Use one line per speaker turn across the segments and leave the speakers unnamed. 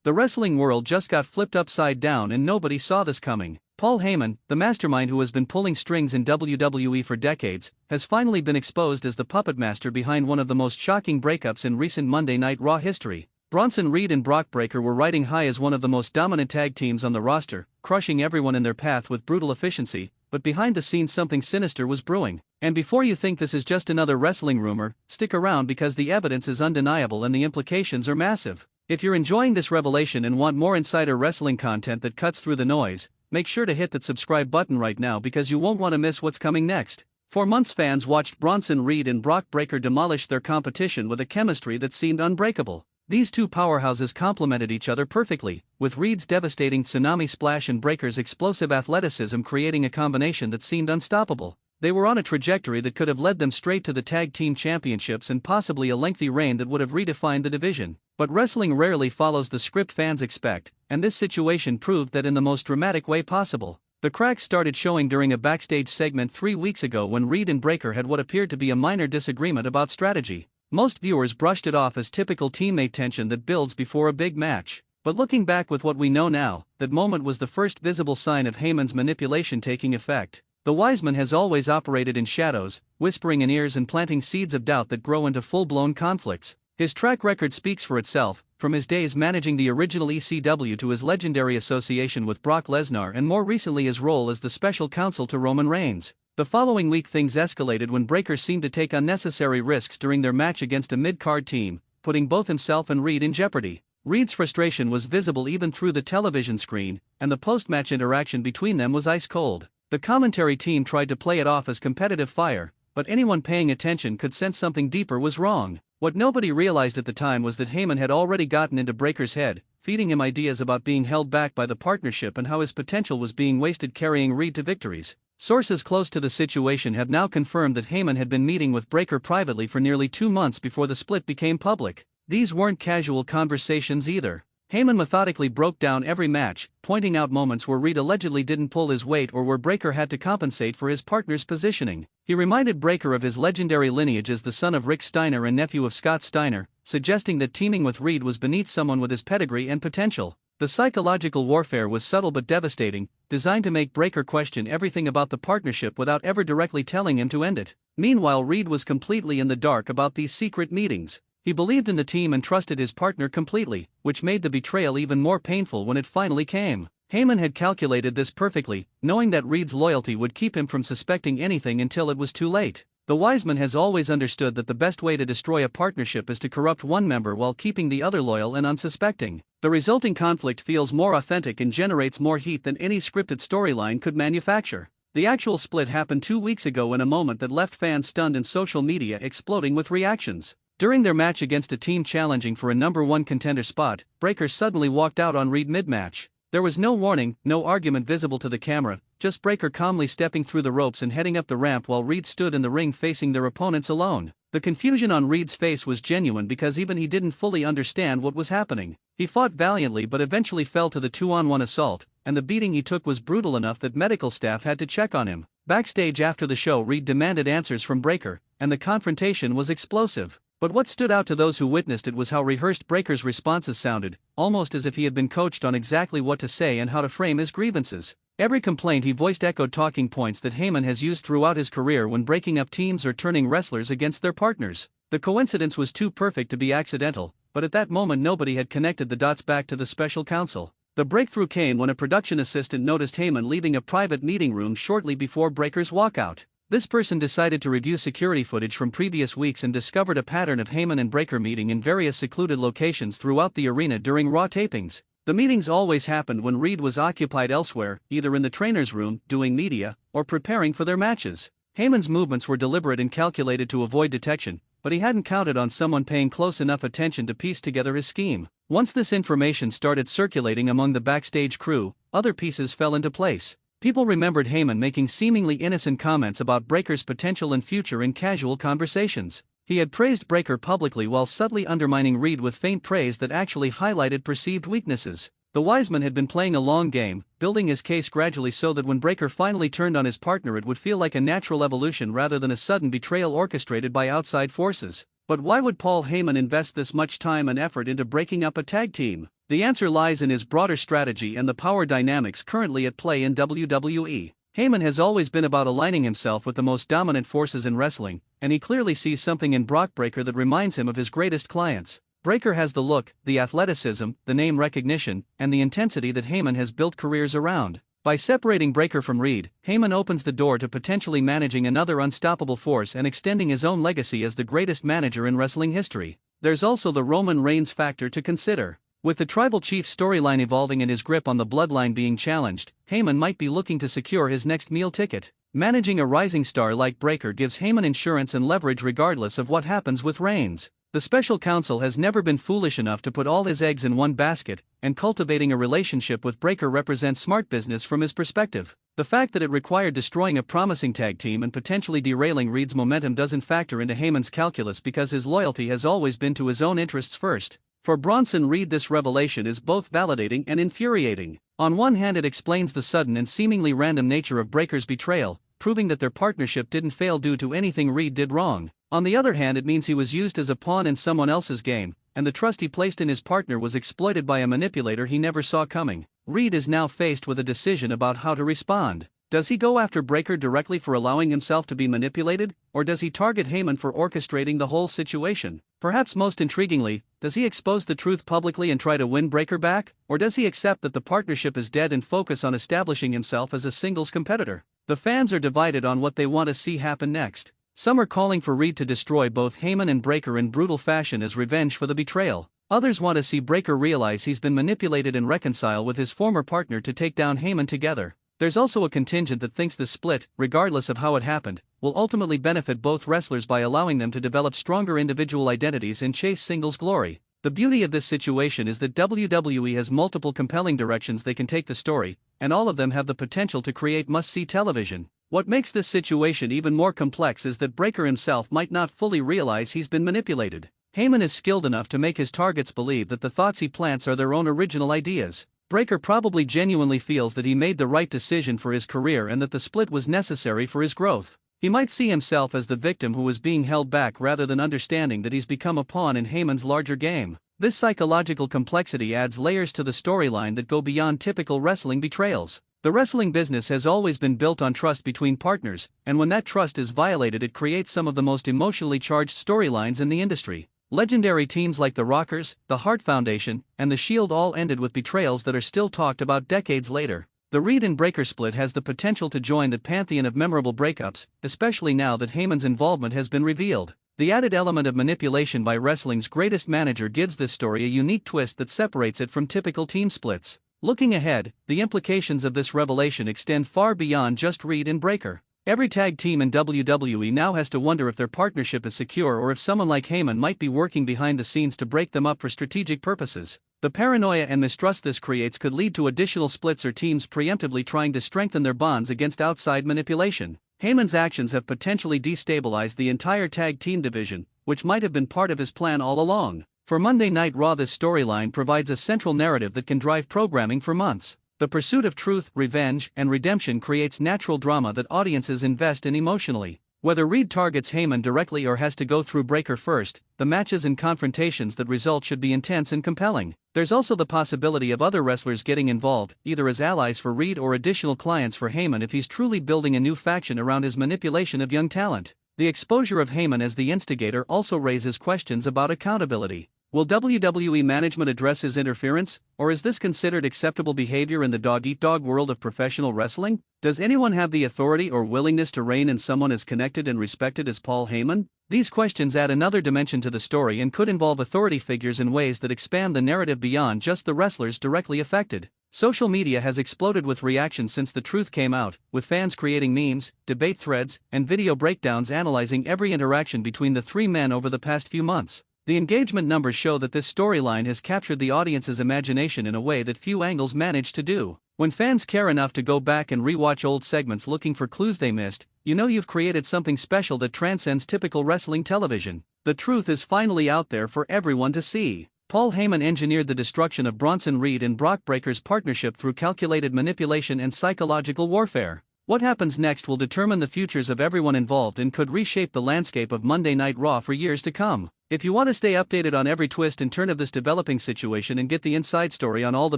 The wrestling world just got flipped upside down and nobody saw this coming. Paul Heyman, the mastermind who has been pulling strings in WWE for decades, has finally been exposed as the puppet master behind one of the most shocking breakups in recent Monday Night Raw history. Bronson Reed and Brock Breaker were riding high as one of the most dominant tag teams on the roster, crushing everyone in their path with brutal efficiency, but behind the scenes something sinister was brewing. And before you think this is just another wrestling rumor, stick around because the evidence is undeniable and the implications are massive. If you're enjoying this revelation and want more insider wrestling content that cuts through the noise, make sure to hit that subscribe button right now because you won't want to miss what's coming next. For months fans watched Bronson Reed and Brock Breaker demolish their competition with a chemistry that seemed unbreakable. These two powerhouses complemented each other perfectly, with Reed's devastating tsunami splash and Breaker's explosive athleticism creating a combination that seemed unstoppable. They were on a trajectory that could have led them straight to the tag team championships and possibly a lengthy reign that would have redefined the division. But wrestling rarely follows the script fans expect, and this situation proved that in the most dramatic way possible. The cracks started showing during a backstage segment 3 weeks ago when Reed and Breaker had what appeared to be a minor disagreement about strategy. Most viewers brushed it off as typical teammate tension that builds before a big match. But looking back with what we know now, that moment was the first visible sign of Heyman's manipulation taking effect. The wise man has always operated in shadows, whispering in ears and planting seeds of doubt that grow into full-blown conflicts. His track record speaks for itself, from his days managing the original ECW to his legendary association with Brock Lesnar and more recently his role as the special counsel to Roman Reigns. The following week things escalated when Breaker seemed to take unnecessary risks during their match against a mid-card team, putting both himself and Reed in jeopardy. Reed's frustration was visible even through the television screen, and the post-match interaction between them was ice-cold. The commentary team tried to play it off as competitive fire, but anyone paying attention could sense something deeper was wrong. What nobody realized at the time was that Heyman had already gotten into Breaker's head, feeding him ideas about being held back by the partnership and how his potential was being wasted carrying Reed to victories. Sources close to the situation have now confirmed that Heyman had been meeting with Breaker privately for nearly 2 months before the split became public. These weren't casual conversations either. Heyman methodically broke down every match, pointing out moments where Reed allegedly didn't pull his weight or where Breaker had to compensate for his partner's positioning. He reminded Breaker of his legendary lineage as the son of Rick Steiner and nephew of Scott Steiner, suggesting that teaming with Reed was beneath someone with his pedigree and potential. The psychological warfare was subtle but devastating, designed to make Breaker question everything about the partnership without ever directly telling him to end it. Meanwhile, Reed was completely in the dark about these secret meetings. He believed in the team and trusted his partner completely, which made the betrayal even more painful when it finally came. Heyman had calculated this perfectly, knowing that Reed's loyalty would keep him from suspecting anything until it was too late. The wise man has always understood that the best way to destroy a partnership is to corrupt one member while keeping the other loyal and unsuspecting. The resulting conflict feels more authentic and generates more heat than any scripted storyline could manufacture. The actual split happened 2 weeks ago in a moment that left fans stunned and social media exploding with reactions. During their match against a team challenging for a #1 contender spot, Breaker suddenly walked out on Reed mid-match. There was no warning, no argument visible to the camera, just Breaker calmly stepping through the ropes and heading up the ramp while Reed stood in the ring facing their opponents alone. The confusion on Reed's face was genuine because even he didn't fully understand what was happening. He fought valiantly but eventually fell to the 2-on-1 assault, and the beating he took was brutal enough that medical staff had to check on him. Backstage after the show, Reed demanded answers from Breaker, and the confrontation was explosive. But what stood out to those who witnessed it was how rehearsed Breaker's responses sounded, almost as if he had been coached on exactly what to say and how to frame his grievances. Every complaint he voiced echoed talking points that Heyman has used throughout his career when breaking up teams or turning wrestlers against their partners. The coincidence was too perfect to be accidental, but at that moment nobody had connected the dots back to the special counsel. The breakthrough came when a production assistant noticed Heyman leaving a private meeting room shortly before Breaker's walkout. This person decided to review security footage from previous weeks and discovered a pattern of Heyman and Breaker meeting in various secluded locations throughout the arena during Raw tapings. The meetings always happened when Reed was occupied elsewhere, either in the trainer's room, doing media, or preparing for their matches. Heyman's movements were deliberate and calculated to avoid detection, but he hadn't counted on someone paying close enough attention to piece together his scheme. Once this information started circulating among the backstage crew, other pieces fell into place. People remembered Heyman making seemingly innocent comments about Breaker's potential and future in casual conversations. He had praised Breaker publicly while subtly undermining Reed with faint praise that actually highlighted perceived weaknesses. The wise man had been playing a long game, building his case gradually so that when Breaker finally turned on his partner it would feel like a natural evolution rather than a sudden betrayal orchestrated by outside forces. But why would Paul Heyman invest this much time and effort into breaking up a tag team? The answer lies in his broader strategy and the power dynamics currently at play in WWE. Heyman has always been about aligning himself with the most dominant forces in wrestling, and he clearly sees something in Brock Breakker that reminds him of his greatest clients. Breakker has the look, the athleticism, the name recognition, and the intensity that Heyman has built careers around. By separating Breakker from Reed, Heyman opens the door to potentially managing another unstoppable force and extending his own legacy as the greatest manager in wrestling history. There's also the Roman Reigns factor to consider. With the Tribal Chief storyline evolving and his grip on the bloodline being challenged, Heyman might be looking to secure his next meal ticket. Managing a rising star like Breakker gives Heyman insurance and leverage regardless of what happens with Reigns. The special counsel has never been foolish enough to put all his eggs in one basket, and cultivating a relationship with Breakker represents smart business from his perspective. The fact that it required destroying a promising tag team and potentially derailing Reed's momentum doesn't factor into Heyman's calculus because his loyalty has always been to his own interests first. For Bronson Reed, this revelation is both validating and infuriating. On one hand, it explains the sudden and seemingly random nature of Breakker's betrayal, proving that their partnership didn't fail due to anything Reed did wrong. On the other hand, it means he was used as a pawn in someone else's game, and the trust he placed in his partner was exploited by a manipulator he never saw coming. Reed is now faced with a decision about how to respond. Does he go after Breakker directly for allowing himself to be manipulated, or does he target Heyman for orchestrating the whole situation? Perhaps most intriguingly, does he expose the truth publicly and try to win Breakker back, or does he accept that the partnership is dead and focus on establishing himself as a singles competitor? The fans are divided on what they want to see happen next. Some are calling for Reed to destroy both Heyman and Breakker in brutal fashion as revenge for the betrayal. Others want to see Breakker realize he's been manipulated and reconcile with his former partner to take down Heyman together. There's also a contingent that thinks the split, regardless of how it happened, will ultimately benefit both wrestlers by allowing them to develop stronger individual identities and chase singles glory. The beauty of this situation is that WWE has multiple compelling directions they can take the story, and all of them have the potential to create must-see television. What makes this situation even more complex is that Breakker himself might not fully realize he's been manipulated. Heyman is skilled enough to make his targets believe that the thoughts he plants are their own original ideas. Breakker probably genuinely feels that he made the right decision for his career and that the split was necessary for his growth. He might see himself as the victim who was being held back rather than understanding that he's become a pawn in Heyman's larger game. This psychological complexity adds layers to the storyline that go beyond typical wrestling betrayals. The wrestling business has always been built on trust between partners, and when that trust is violated, it creates some of the most emotionally charged storylines in the industry. Legendary teams like the Rockers, the Hart Foundation, and the Shield all ended with betrayals that are still talked about decades later. The Reed and Breakker split has the potential to join the pantheon of memorable breakups, especially now that Heyman's involvement has been revealed. The added element of manipulation by wrestling's greatest manager gives this story a unique twist that separates it from typical team splits. Looking ahead, the implications of this revelation extend far beyond just Reed and Breakker. Every tag team in WWE now has to wonder if their partnership is secure or if someone like Heyman might be working behind the scenes to break them up for strategic purposes. The paranoia and mistrust this creates could lead to additional splits or teams preemptively trying to strengthen their bonds against outside manipulation. Heyman's actions have potentially destabilized the entire tag team division, which might have been part of his plan all along. For Monday Night Raw, this storyline provides a central narrative that can drive programming for months. The pursuit of truth, revenge, and redemption creates natural drama that audiences invest in emotionally. Whether Reed targets Heyman directly or has to go through Breakker first, the matches and confrontations that result should be intense and compelling. There's also the possibility of other wrestlers getting involved, either as allies for Reed or additional clients for Heyman if he's truly building a new faction around his manipulation of young talent. The exposure of Heyman as the instigator also raises questions about accountability. Will WWE management address his interference, or is this considered acceptable behavior in the dog-eat-dog world of professional wrestling? Does anyone have the authority or willingness to rein in someone as connected and respected as Paul Heyman? These questions add another dimension to the story and could involve authority figures in ways that expand the narrative beyond just the wrestlers directly affected. Social media has exploded with reactions since the truth came out, with fans creating memes, debate threads, and video breakdowns analyzing every interaction between the three men over the past few months. The engagement numbers show that this storyline has captured the audience's imagination in a way that few angles manage to do. When fans care enough to go back and rewatch old segments looking for clues they missed, you know you've created something special that transcends typical wrestling television. The truth is finally out there for everyone to see. Paul Heyman engineered the destruction of Bronson Reed and Brock Breakker's partnership through calculated manipulation and psychological warfare. What happens next will determine the futures of everyone involved and could reshape the landscape of Monday Night Raw for years to come. If you want to stay updated on every twist and turn of this developing situation and get the inside story on all the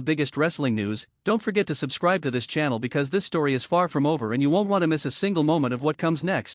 biggest wrestling news, don't forget to subscribe to this channel because this story is far from over and you won't want to miss a single moment of what comes next.